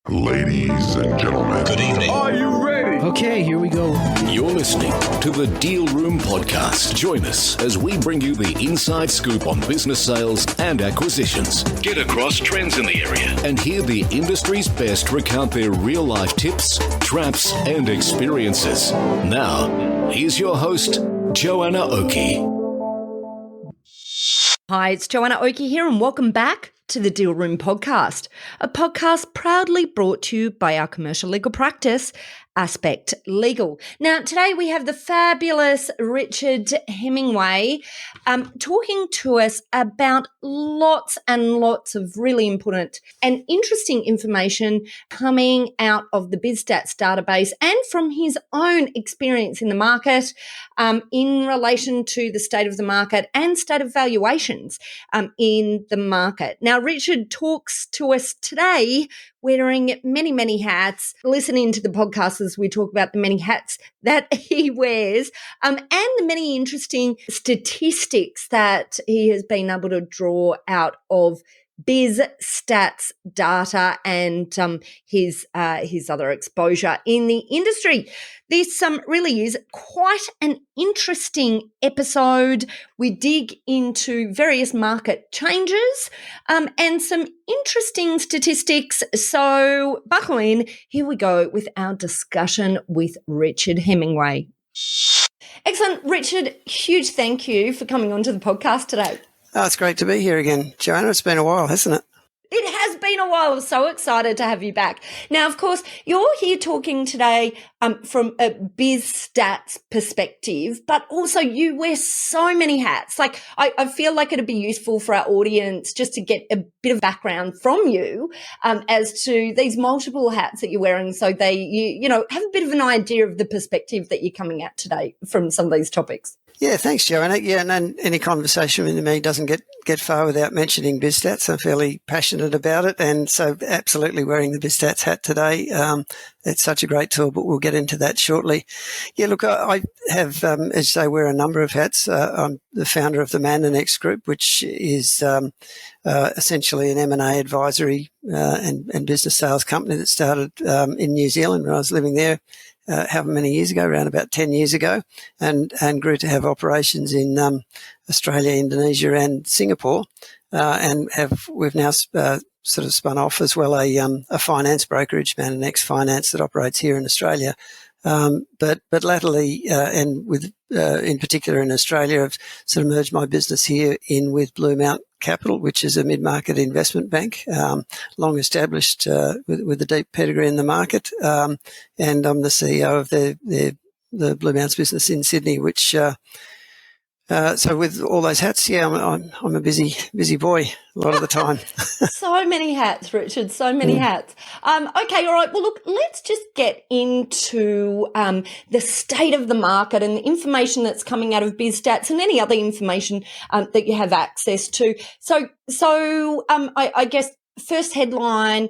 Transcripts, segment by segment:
Ladies and gentlemen, Good evening. Are you ready? Okay, here we go. You're listening to the Deal Room Podcast. Join us as we bring you the inside scoop on business sales and acquisitions. Get across trends in the area and hear the industry's best recount their real-life tips, traps, and experiences. Now, here's your host, Joanna Oakey. Hi, it's Joanna Oakey here, and welcome back to the Deal Room Podcast, a podcast proudly brought to you by our commercial legal practice, Aspect Legal. Now, today we have the fabulous Richard Hemingway talking to us about lots and lots of really important and interesting information coming out of the Bizstats database and from his own experience in the market in relation to the state of the market and state of valuations in the market. Now, Richard talks to us today wearing many, many hats, listening to the podcast as we talk about the many hats that he wears and the many interesting statistics that he has been able to draw out of Bizstats data and his other exposure in the industry. This really is quite an interesting episode. We dig into various market changes and some interesting statistics. So buckle in. Here we go with our discussion with Richard Hemingway. Excellent. Richard, huge thank you for coming onto the podcast today. Oh, it's great to be here again, Joanna. It's been a while, hasn't it? It has been a while. I'm so excited to have you back. Now, of course, you're here talking today from a Bizstats perspective, but also you wear so many hats. Like, I feel like it'd be useful for our audience just to get a bit of background from you as to these multiple hats that you're wearing, so they, you know, have a bit of an idea of the perspective that you're coming at today from some of these topics. Yeah, thanks, Joanna. Yeah, and any conversation with me doesn't get far without mentioning Bizstats. I'm fairly passionate about it, and so absolutely wearing the Bizstats hat today. It's such a great tool, but we'll get into that shortly. Yeah, look, I have, as you say, wear a number of hats. I'm the founder of the Man the Next Group, which is essentially an M&A advisory and business sales company that started in New Zealand when I was living there. However many years ago, around about 10 years ago, and grew to have operations in Australia, Indonesia and Singapore, and we've now sort of spun off as well a finance brokerage, Man & X Finance, that operates here in Australia. But latterly, and with in particular in Australia, I've sort of merged my business here in with Blue Mount Capital, which is a mid-market investment bank, long established with a deep pedigree in the market. And I'm the CEO of the Blue Mounts business in Sydney, which so with all those hats, yeah, I'm a busy boy a lot of the time. So many hats, Richard, so many hats. Okay, all right. Well, look, let's just get into the state of the market and the information that's coming out of Bizstats and any other information that you have access to. So I guess first headline,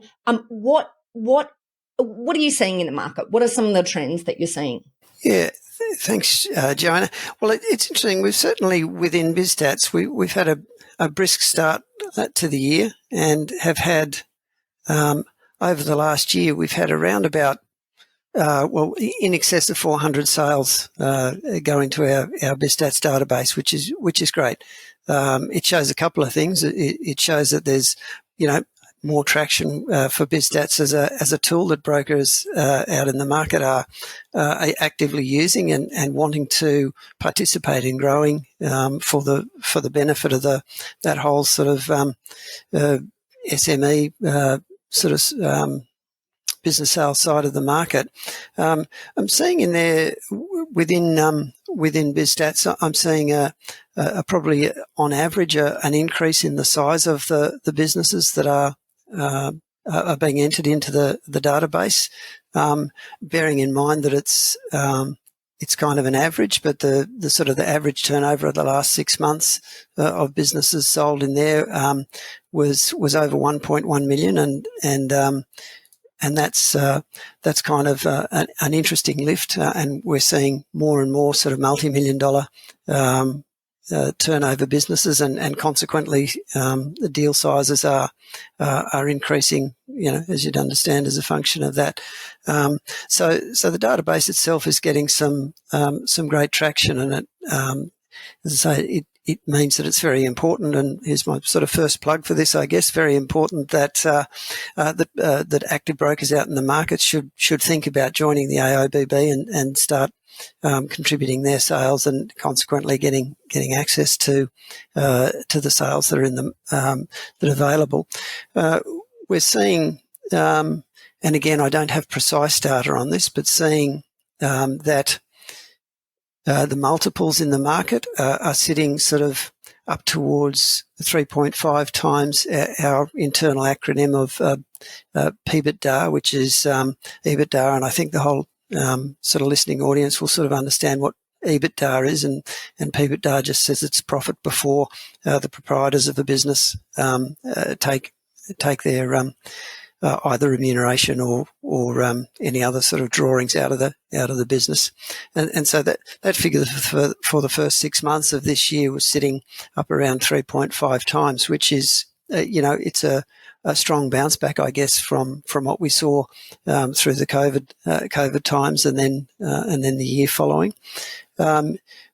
what are you seeing in the market? What are some of the trends that you're seeing? Yeah. Thanks, Joanna. Well, it's interesting. We've certainly, within Bizstats, we've had a brisk start to the year and have had, over the last year, we've had around about, in excess of 400 sales going to our Bizstats database, which is great. It shows a couple of things. It shows that there's, more traction for Bizstats as a tool that brokers out in the market are actively using and wanting to participate in growing for the benefit of that whole sort of SME sort of business sales side of the market. I'm seeing in there within Bizstats, I'm seeing probably on average an increase in the size of the businesses that are being entered into the database, bearing in mind that it's kind of an average, but the sort of the average turnover of the last 6 months of businesses sold in there was over 1.1 million, and that's kind of an interesting lift, and we're seeing more and more sort of multi-million dollar turnover businesses, and consequently the deal sizes are increasing. As you'd understand, as a function of that. So the database itself is getting some great traction, and it, as I say, it means that it's very important. And here's my sort of first plug for this, I guess. Very important that that active brokers out in the market should think about joining the AOBB and start contributing their sales, and consequently getting access to the sales that are in the that are available. We're seeing, and again, I don't have precise data on this, but seeing that the multiples in the market are sitting sort of up towards 3.5 times our internal acronym of PBITDA, which is EBITDA, and I think the whole sort of listening audience will sort of understand what EBITDA is, and PBITDA just says it's profit before the proprietors of a business take their either remuneration or any other sort of drawings out of the business, and so that figure for the first 6 months of this year was sitting up around 3.5 times, which is it's a strong bounce back, I guess, from what we saw through the COVID times, and then the year following.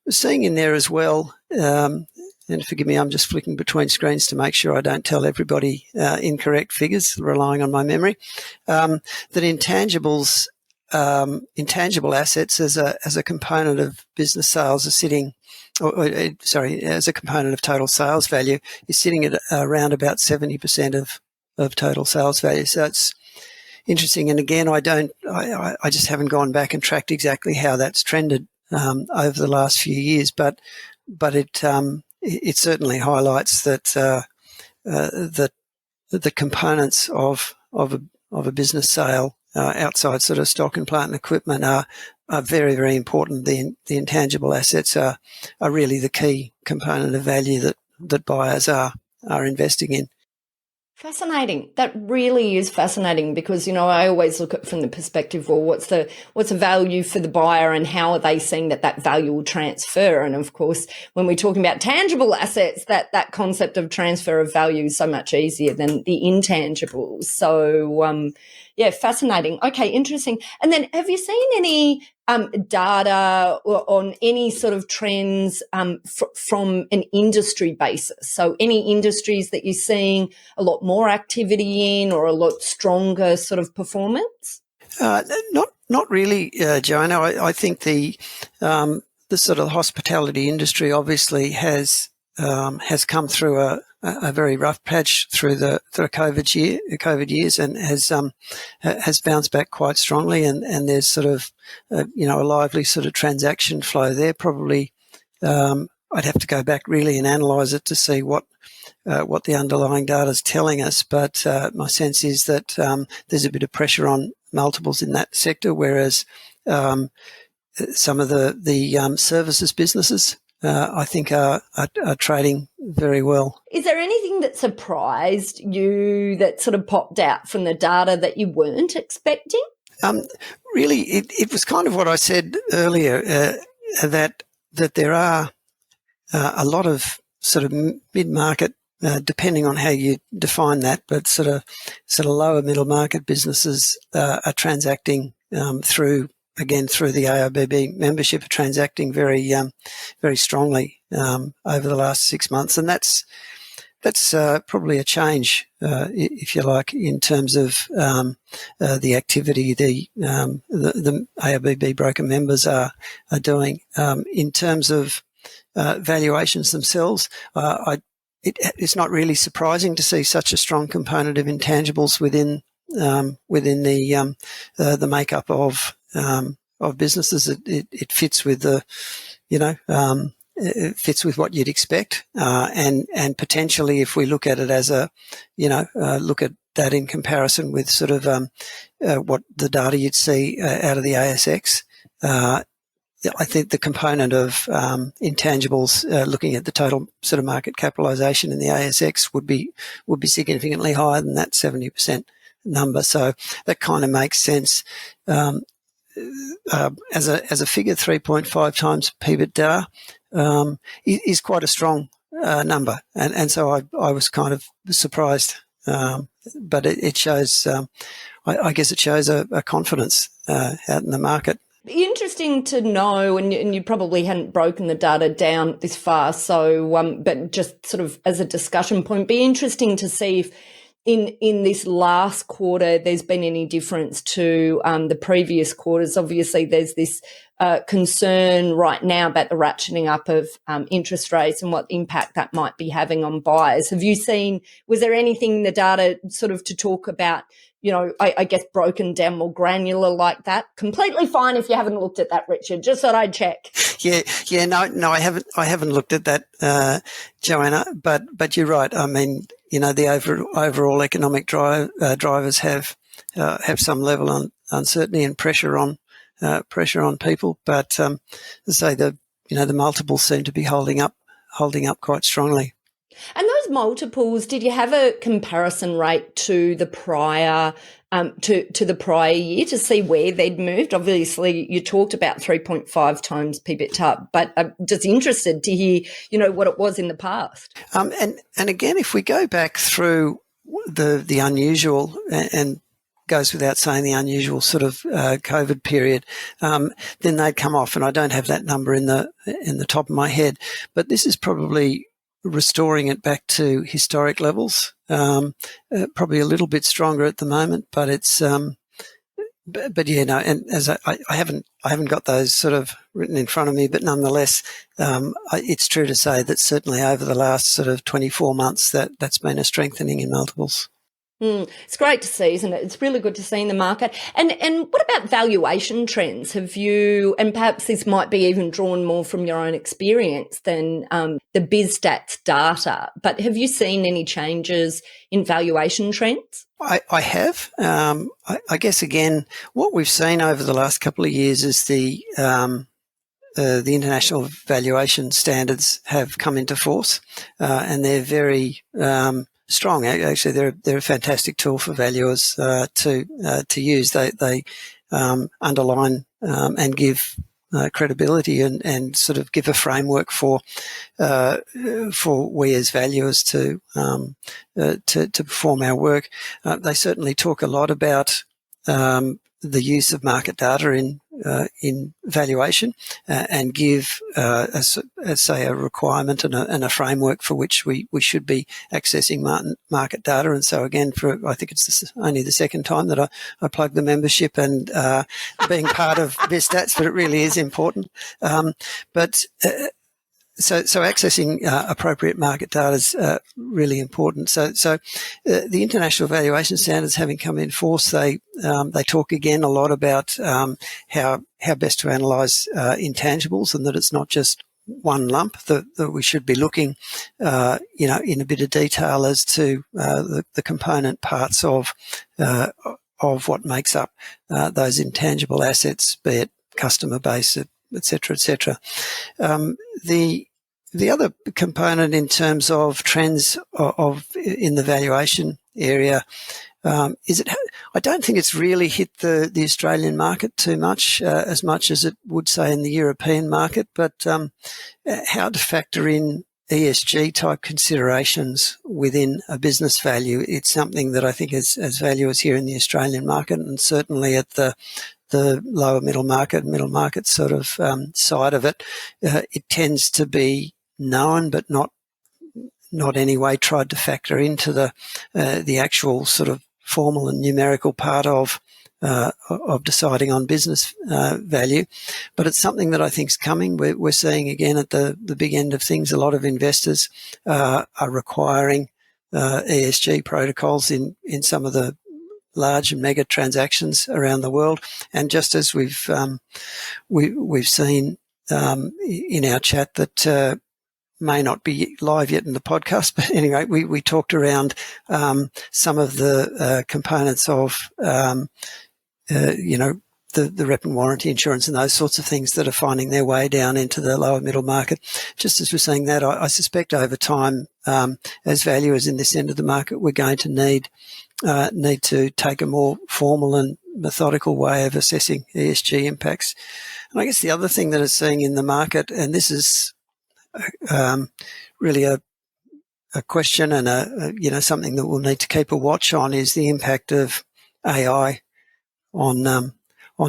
Seeing in there as well. And forgive me, I'm just flicking between screens to make sure I don't tell everybody incorrect figures, relying on my memory. That intangible assets as a component of business sales are sitting, as a component of total sales value, is sitting at around about 70% of total sales value. So it's interesting. And again, I just haven't gone back and tracked exactly how that's trended over the last few years, but it certainly highlights that that the components of a business sale outside sort of stock and plant and equipment are very, very important. The intangible assets are really the key component of value that buyers are investing in. Fascinating. That really is fascinating, because, I always look at it from the perspective, well, what's the value for the buyer, and how are they seeing that value will transfer? And of course, when we're talking about tangible assets, that concept of transfer of value is so much easier than the intangibles. So, fascinating. Okay, interesting. And then, have you seen any data on any sort of trends from an industry basis? So any industries that you're seeing a lot more activity in, or a lot stronger sort of performance? Not really, Joanna. I think the sort of hospitality industry obviously has come through a very rough patch through the COVID years, and has bounced back quite strongly, and there's sort of a lively sort of transaction flow there. Probably I'd have to go back really and analyse it to see what the underlying data is telling us, but my sense is that there's a bit of pressure on multiples in that sector, whereas some of the services businesses I think are trading very well. Is there anything that surprised you, that sort of popped out from the data that you weren't expecting? Really, it was kind of what I said earlier, that there are a lot of sort of mid-market, depending on how you define that, but sort of lower middle market businesses are transacting through the AOBB membership, are transacting very strongly over the last 6 months, and that's probably a change, if you like, in terms of the activity the AOBB broker members are doing. In terms of valuations themselves, it's not really surprising to see such a strong component of intangibles within the makeup of businesses. It fits with it fits with what you'd expect, and potentially, if we look at it as look at that in comparison with sort of what the data you'd see out of the ASX. I think the component of intangibles, looking at the total sort of market capitalisation in the ASX, would be significantly higher than that 70% number. So that kind of makes sense. as a figure, 3.5 times PBITDA is quite a strong number, and so I was kind of surprised. But it shows, I guess, it shows a confidence out in the market. Interesting to know, and you probably hadn't broken the data down this far, so but just sort of as a discussion point, be interesting to see if in this last quarter there's been any difference to the previous quarters. Obviously, there's this concern right now about the ratcheting up of interest rates and what impact that might be having on buyers. Have you seen, was there anything in the data sort of to talk about, I guess broken down more granular like that? Completely fine if you haven't looked at that, Richard. Just thought I'd check. Yeah, no, I haven't looked at that, Joanna. But you're right. I mean, the overall economic drivers have some level of uncertainty and pressure on people. But as I say, the multiples seem to be holding up quite strongly. And those multiples, did you have a comparison rate to the prior to the prior year to see where they'd moved? Obviously, you talked about 3.5 times PBITDA, but I'm just interested to hear, what it was in the past. And again, if we go back through the unusual and goes without saying the unusual sort of COVID period, then they'd come off, and I don't have that number in the top of my head, but this is probably restoring it back to historic levels. Probably a little bit stronger at the moment, but it's but yeah, no. And as I haven't got those sort of written in front of me, but nonetheless, it's true to say that certainly over the last sort of 24 months that's been a strengthening in multiples. It's great to see, isn't it? It's really good to see in the market. And what about valuation trends? Have you, and perhaps this might be even drawn more from your own experience than the Bizstats data, but have you seen any changes in valuation trends? I have. I guess, again, what we've seen over the last couple of years is the international valuation standards have come into force, and they're very strong. Actually, they're a fantastic tool for valuers to use. They underline and give credibility and sort of give a framework for we as valuers to perform our work. They certainly talk a lot about the use of market data in valuation and give, say, a requirement and a framework for which we should be accessing market data. And so, again, I think it's only the second time that I plugged the membership and being part of Bizstats, but it really is important. So accessing appropriate market data is really important. So the international valuation standards having come in force, they talk again a lot about how best to analyse intangibles, and that it's not just one lump, that we should be looking in a bit of detail as to the component parts of what makes up those intangible assets, be it customer base, et cetera, et cetera. The other component in terms of trends in the valuation area is I don't think it's really hit the Australian market too much, as much as it would say in the European market, but how to factor in ESG type considerations within a business value. It's something that I think as valuers here in the Australian market, and certainly at the lower middle market sort of side of it, it tends to be known, but not anyway tried to factor into the actual sort of formal and numerical part of deciding on business value. But it's something that I think is coming. We're seeing again at the big end of things, a lot of investors are requiring ESG protocols in some of the large and mega transactions around the world. And just as we've seen in our chat that may not be live yet in the podcast, but anyway, we talked around some of the components of the rep and warranty insurance and those sorts of things that are finding their way down into the lower middle market. Just as we're saying that, I suspect over time, as valuers in this end of the market, we're going to need to take a more formal and methodical way of assessing ESG impacts. And I guess the other thing that is seeing in the market, and this is really a question and something that we'll need to keep a watch on, is the impact of AI on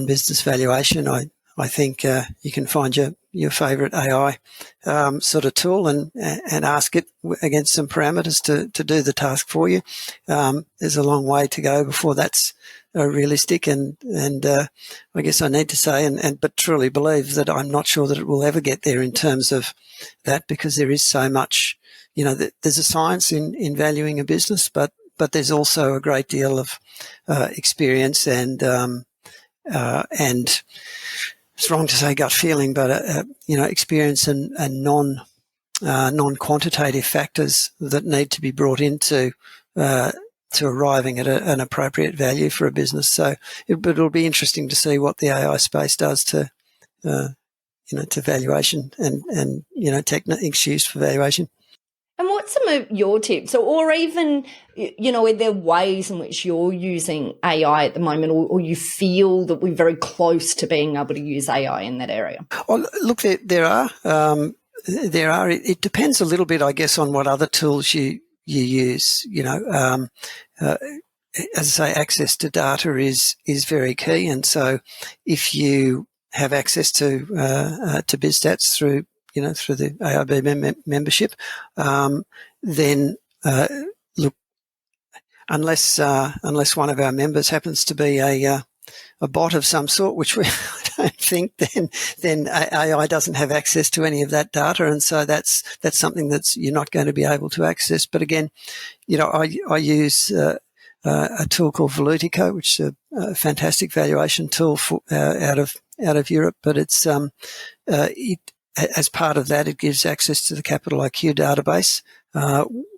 business valuation. I think you can find your favourite AI sort of tool and ask it against some parameters to do the task for you. There's a long way to go before that's realistic, and I guess I need to say but truly believe that I'm not sure that it will ever get there in terms of that, because there is so much. There's a science in valuing a business, but there's also a great deal of experience and it's wrong to say gut feeling, but experience and non-quantitative factors that need to be brought into to arriving at an appropriate value for a business. So it'll be interesting to see what the AI space does to valuation and techniques used for valuation. And what's some of your tips, or even, are there ways in which you're using AI at the moment, or you feel that we're very close to being able to use AI in that area? Oh, look, there are. It depends a little bit, I guess, on what other tools you use. As I say, access to data is very key, and so if you have access to Bizstats through the AIB membership, then look, unless one of our members happens to be a bot of some sort, which we don't think, then AI doesn't have access to any of that data, and so that's something that's you're not going to be able to access. But again, I use a tool called Valuation, which is a fantastic valuation tool out of Europe, but it's as part of that, it gives access to the Capital IQ database,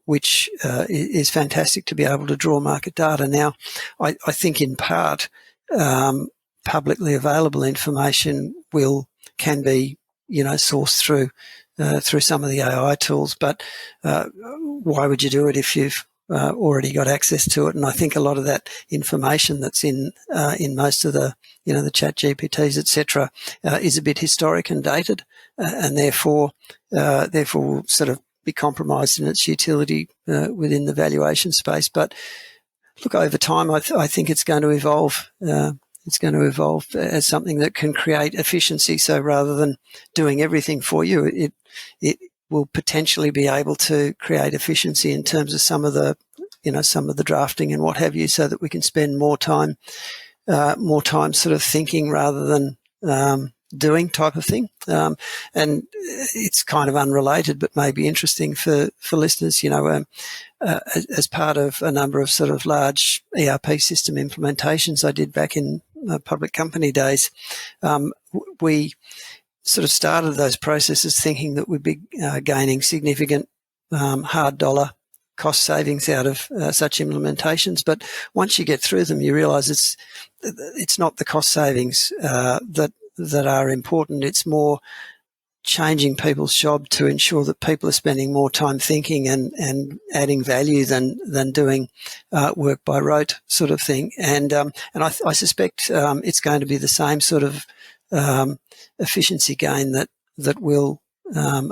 which is fantastic to be able to draw market data. Now, I think in part, publicly available information can be sourced through some of the AI tools, but why would you do it if you've already got access to it? And I think a lot of that information that's in most of the the chat GPTs, etc., is a bit historic and dated, and therefore will sort of be compromised in its utility within the valuation space. But look, over time, I think it's going to evolve. It's going to evolve as something that can create efficiency. So rather than doing everything for you, it will potentially be able to create efficiency in terms of some of the drafting and what have you, so that we can spend more time sort of thinking rather than doing type of thing. And it's kind of unrelated, but maybe interesting for listeners. As part of a number of sort of large ERP system implementations I did back in public company days, we sort of started those processes thinking that we'd be gaining significant hard dollar cost savings out of such implementations. But once you get through them, you realise it's not the cost savings that are important. It's more changing people's job to ensure that people are spending more time thinking and adding value than doing work by rote sort of thing. And I suspect it's going to be the same sort of efficiency gain that will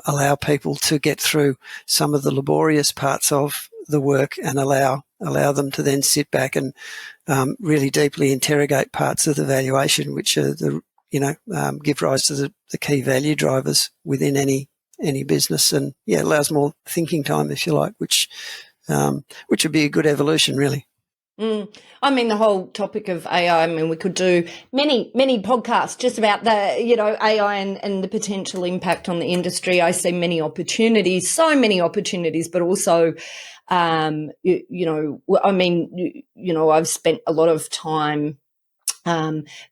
allow people to get through some of the laborious parts of the work and allow them to then sit back and really deeply interrogate parts of the valuation, which are give rise to the key value drivers within any business, and allows more thinking time, if you like, which would be a good evolution, really. I mean, the whole topic of AI, we could do many podcasts just about the, AI and the potential impact on the industry. I see many opportunities, so many opportunities, but also, I've spent a lot of time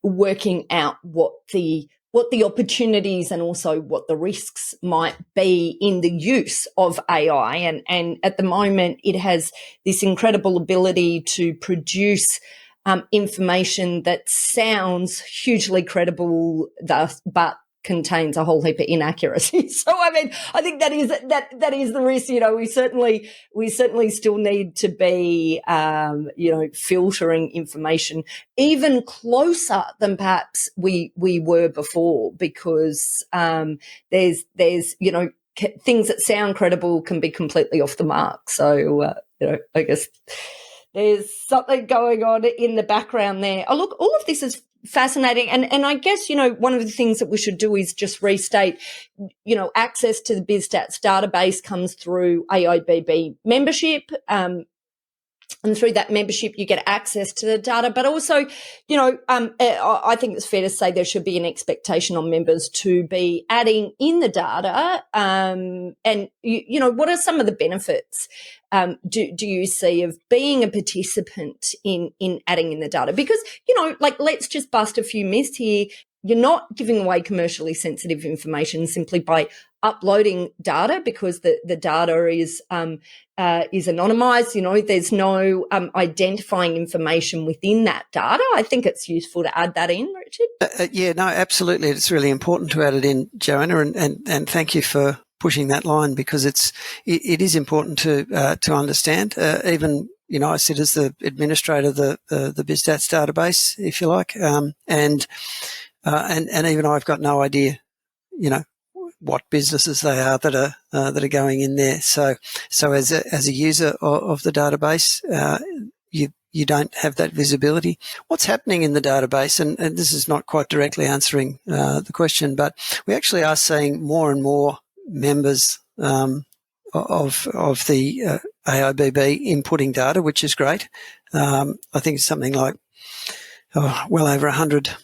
working out what the opportunities and also what the risks might be in the use of AI. And at the moment, it has this incredible ability to produce information that sounds hugely credible, but contains a whole heap of inaccuracies. So, I mean, I think that is the risk. You know, we certainly still need to be, filtering information even closer than perhaps we were before, because there's things that sound credible can be completely off the mark. So, I guess there's something going on in the background there. Oh, look, all of this is fascinating. And I guess, one of the things that we should do is just restate, access to the Bizstats database comes through AIBB membership. And through that membership, you get access to the data. But also, I think it's fair to say there should be an expectation on members to be adding in the data. And, what are some of the benefits do you see of being a participant in adding in the data? Because, let's just bust a few myths here. You're not giving away commercially sensitive information simply by uploading data, because the data is anonymized. There's no identifying information within that data. I think it's useful to add that in, Richard. Yeah, no, absolutely. It's really important to add it in, Joanna, and thank you for pushing that line, because it is important to understand. Even I sit as the administrator of the Bizstats database, if you like, and even I've got no idea, what businesses they are that are going in there. So as a user of the database, you don't have that visibility. What's happening in the database, and this is not quite directly answering the question, but we actually are seeing more and more members of the AIBB inputting data, which is great. I think it's something like well over 100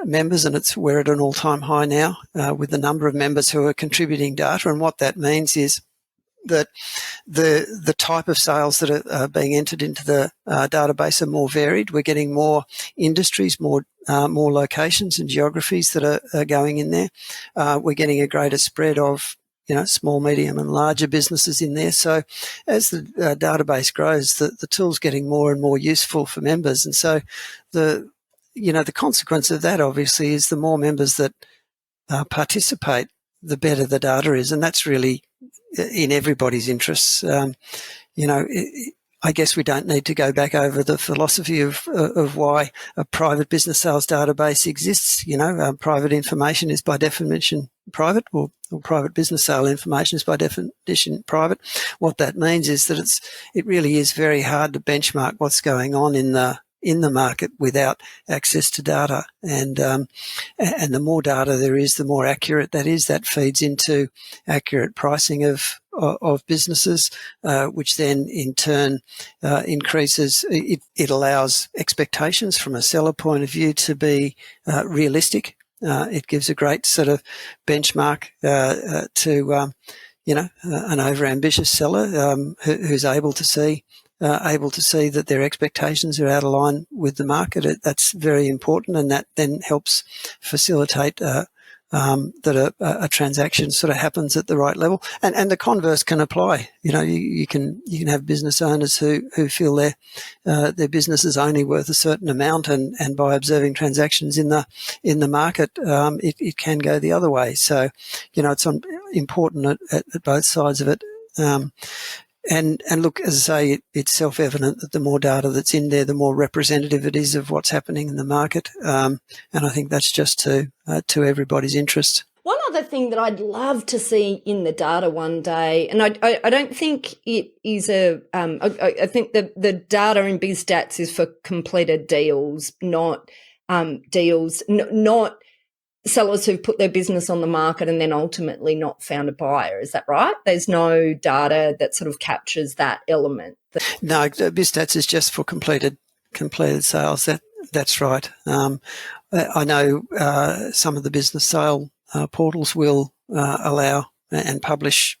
members, and we're at an all-time high now with the number of members who are contributing data. And what that means is that the type of sales that are being entered into the database are more varied. We're getting more industries, more locations and geographies that are going in there. We're getting a greater spread of small, medium and larger businesses in there. So as the database grows, the tool's getting more and more useful for members. And so the consequence of that obviously is the more members that participate, the better the data is. And that's really in everybody's interests. I guess we don't need to go back over the philosophy of why a private business sales database exists. Private information is by definition private, or private business sale information is by definition private. What that means is that it really is very hard to benchmark what's going on in the market without access to data. And the more data there is, the more accurate that is. That feeds into accurate pricing of businesses, which then in turn increases. It allows expectations from a seller point of view to be realistic. It gives a great sort of benchmark to an overambitious seller who's able to see that their expectations are out of line with the market. That's very important, and that then helps facilitate that a transaction sort of happens at the right level. And the converse can apply. You can have business owners who feel their business is only worth a certain amount, and by observing transactions in the market, it can go the other way. So, it's important at both sides of it. And look, as I say, it's self-evident that the more data that's in there, the more representative it is of what's happening in the market. And I think that's just to everybody's interest. One other thing that I'd love to see in the data one day, and I don't think it is I think the data in Bizstats is for completed deals, not not sellers who've put their business on the market and then ultimately not found a buyer. Is that right? There's no data that sort of captures that element. No, Bizstats is just for completed sales. That's right. I know some of the business sale portals will allow and publish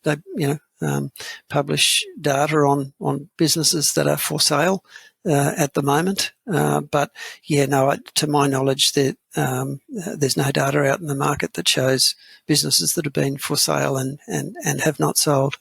publish data on businesses that are for sale at the moment. But to my knowledge, there's no data out in the market that shows businesses that have been for sale and have not sold.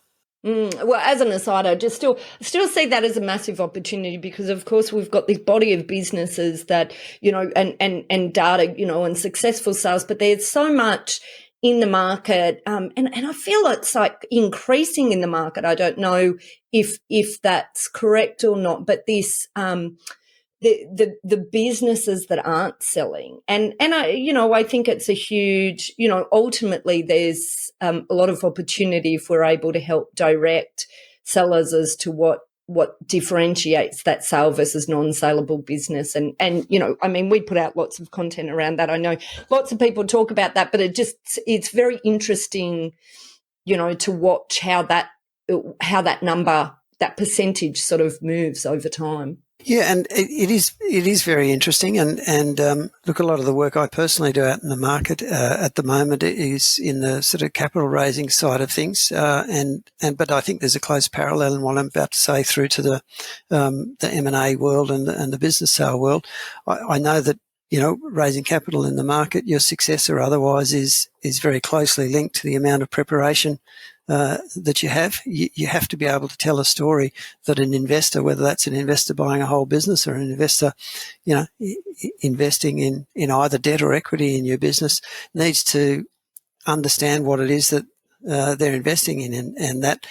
Well, as an aside, I just still see that as a massive opportunity because, of course, we've got this body of businesses that, and data, and successful sales, but there's so much in the market, and I feel it's like increasing in the market. I don't know if that's correct or not, but this the businesses that aren't selling, and I think it's a huge, ultimately there's a lot of opportunity if we're able to help direct sellers as to what differentiates that sale versus non-saleable business. And we put out lots of content around that. I know lots of people talk about that, but it's very interesting, to watch how that number, that percentage sort of moves over time. Yeah, and it is very interesting, and look, a lot of the work I personally do out in the market at the moment is in the sort of capital raising side of things, but I think there's a close parallel in what I'm about to say through to the M&A world and the business sale world. I know that raising capital in the market, your success or otherwise is very closely linked to the amount of preparation that you have. You have to be able to tell a story that an investor, whether that's an investor buying a whole business or an investor, investing in either debt or equity in your business, needs to understand what it is that they're investing in, and that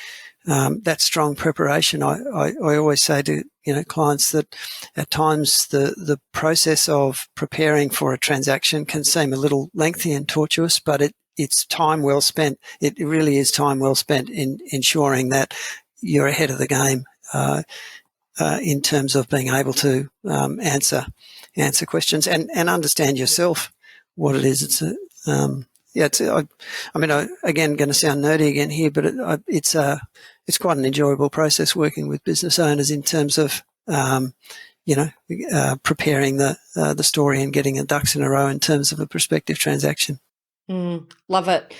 strong preparation. I always say to clients that at times the process of preparing for a transaction can seem a little lengthy and tortuous, but it's time well spent. It really is time well spent in ensuring that you're ahead of the game in terms of being able to answer questions and understand yourself what it is. Again, going to sound nerdy again here, but it's quite an enjoyable process working with business owners in terms of preparing the story and getting the ducks in a row in terms of a prospective transaction. Love it.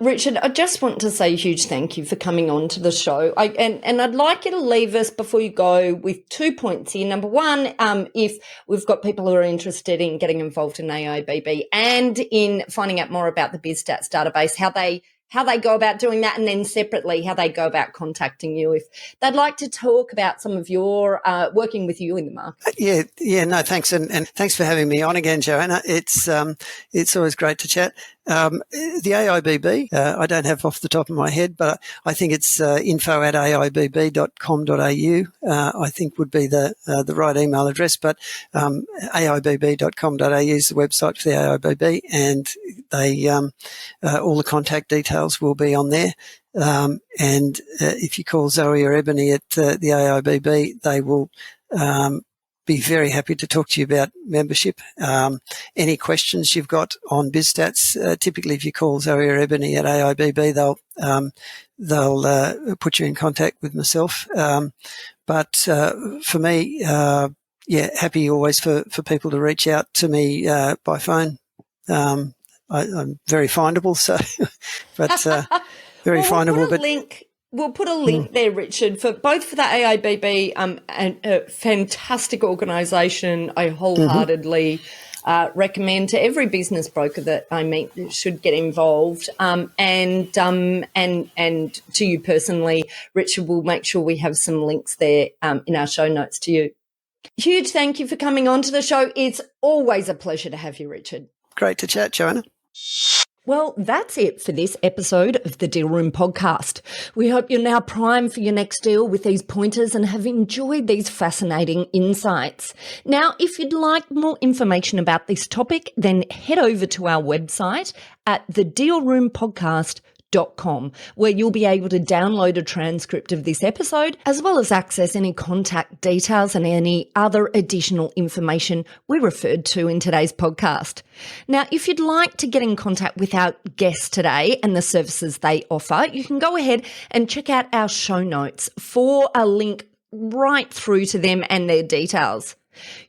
Richard, I just want to say a huge thank you for coming on to the show. And I'd like you to leave us before you go with 2 points here. Number one, if we've got people who are interested in getting involved in AIBB and in finding out more about the Bizstats database, how they go about doing that, and then separately how they go about contacting you if they'd like to talk about some of your working with you in the market. No, thanks, and thanks for having me on again, Joanna. It's always great to chat. The AIBB, I don't have off the top of my head, but I think it's info@aibb.com.au. I think would be the right email address, but aibb.com.au is the website for the AIBB, and they all the contact details will be on there. And if you call Zoe or Ebony at the AIBB, they will be very happy to talk to you about membership. Any questions you've got on Bizstats, typically if you call Zoe or Ebony at AIBB, they'll put you in contact with myself. But for me, happy always for people to reach out to me by phone. I'm very findable, so but very findable. We'll put a link there, Richard, for the AIBB, a fantastic organisation. I wholeheartedly recommend to every business broker that I meet that should get involved. And to you personally, Richard, we'll make sure we have some links there in our show notes to you. Huge thank you for coming on to the show. It's always a pleasure to have you, Richard. Great to chat, Joanna. Well, that's it for this episode of the Deal Room podcast. We hope you're now primed for your next deal with these pointers and have enjoyed these fascinating insights. Now, if you'd like more information about this topic, then head over to our website at thedealroompodcast.com, where you'll be able to download a transcript of this episode, as well as access any contact details and any other additional information we referred to in today's podcast. Now, if you'd like to get in contact with our guests today and the services they offer, you can go ahead and check out our show notes for a link right through to them and their details.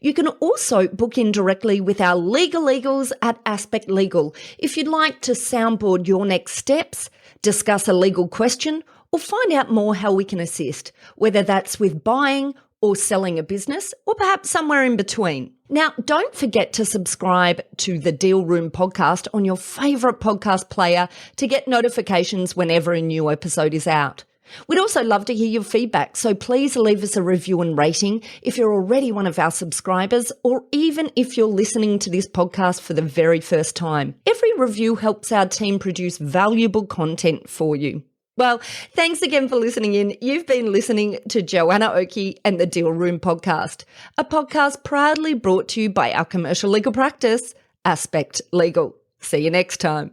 You can also book in directly with our legal eagles at Aspect Legal if you'd like to soundboard your next steps, discuss a legal question, or find out more how we can assist, whether that's with buying or selling a business, or perhaps somewhere in between. Now, don't forget to subscribe to the Deal Room podcast on your favourite podcast player to get notifications whenever a new episode is out. We'd also love to hear your feedback, so please leave us a review and rating if you're already one of our subscribers, or even if you're listening to this podcast for the very first time. Every review helps our team produce valuable content for you. Well, thanks again for listening in. You've been listening to Joanna Oakey and the Deal Room Podcast, a podcast proudly brought to you by our commercial legal practice, Aspect Legal. See you next time.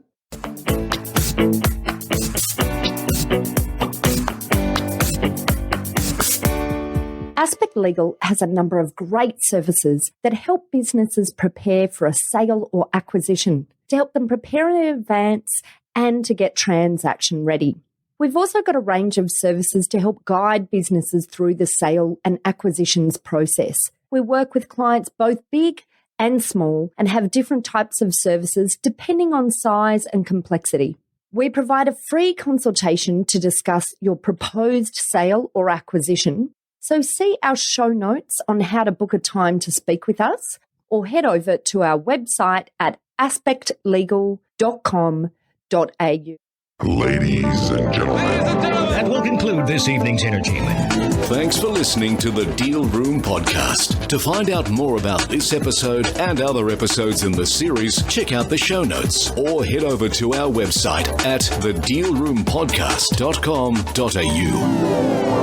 Aspect Legal has a number of great services that help businesses prepare for a sale or acquisition, to help them prepare in advance and to get transaction ready. We've also got a range of services to help guide businesses through the sale and acquisitions process. We work with clients both big and small and have different types of services depending on size and complexity. We provide a free consultation to discuss your proposed sale or acquisition. So see our show notes on how to book a time to speak with us, or head over to our website at aspectlegal.com.au. Ladies and gentlemen. That will conclude this evening's entertainment. Thanks for listening to the Deal Room Podcast. To find out more about this episode and other episodes in the series, check out the show notes or head over to our website at thedealroompodcast.com.au.